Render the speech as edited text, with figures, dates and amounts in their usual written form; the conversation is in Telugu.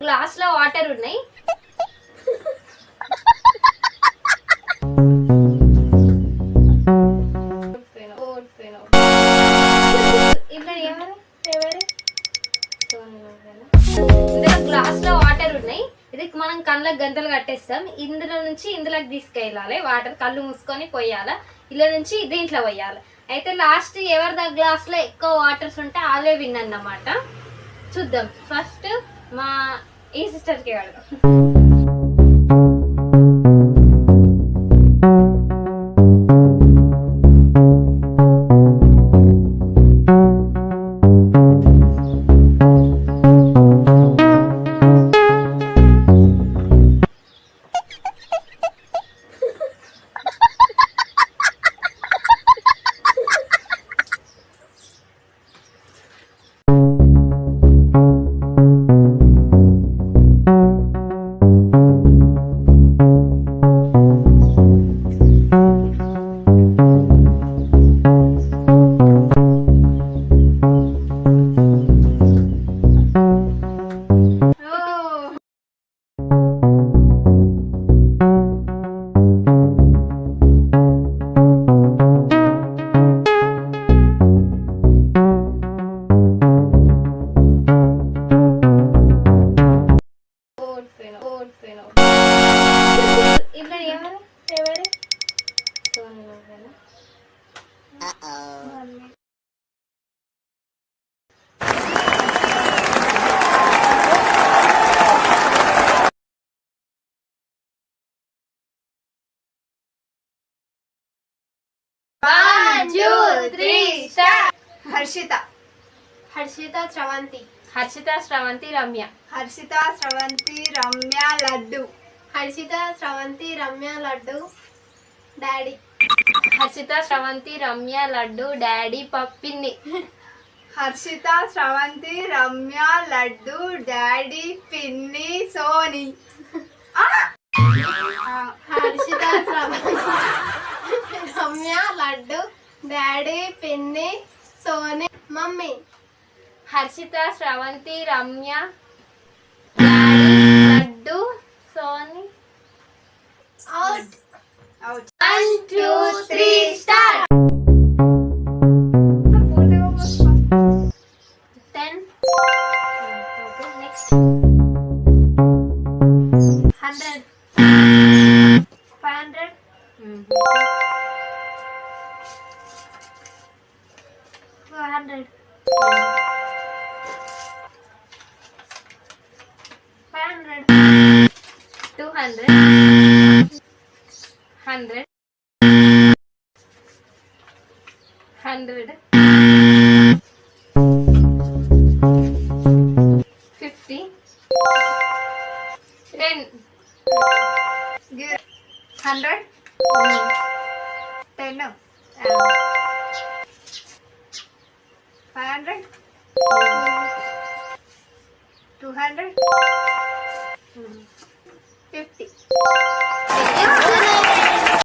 గ్లాస్ లో వాటర్ ఉన్నాయి. గ్లాస్ లో వాటర్ ఉన్నాయి. ఇది మనం కళ్ళకి గంటలు కట్టేస్తాం. ఇందులో నుంచి ఇందులోకి తీసుకెళ్ళాలి. వాటర్ కళ్ళు మూసుకొని పోయాలి. ఇలా నుంచి దీంట్లో పోయాలి. అయితే లాస్ట్ ఎవరి గ్లాస్ లో ఎక్కువ వాటర్స్ ఉంటే వాళ్ళే విన్ అన్నమాట. చూద్దాం. ఫస్ట్ మా ఈ సిస్టర్ కి అడగ. హర్షిత శ్రవంతి రమ్య. లడ్డు. డాడీ. హర్షిత శ్రవంతి రమ్య లడ్డు డాడీ పప్పిన్ని. హర్షిత శ్రవంతి రమ్య లడ్డు డాడీ పిన్ని సోని. హర్షిత శ్రవంతి రమ్య లడ్డు డాడీ పిన్ని Soni mummy. Harshitha Sravanthi Ramya daddy Laddu Soni. Out. 1 2 3 start. 10. Okay, next. 100. 500. 400. 500. 200. 100. 100. 50. 10. 100. 10. 500. 200. 50.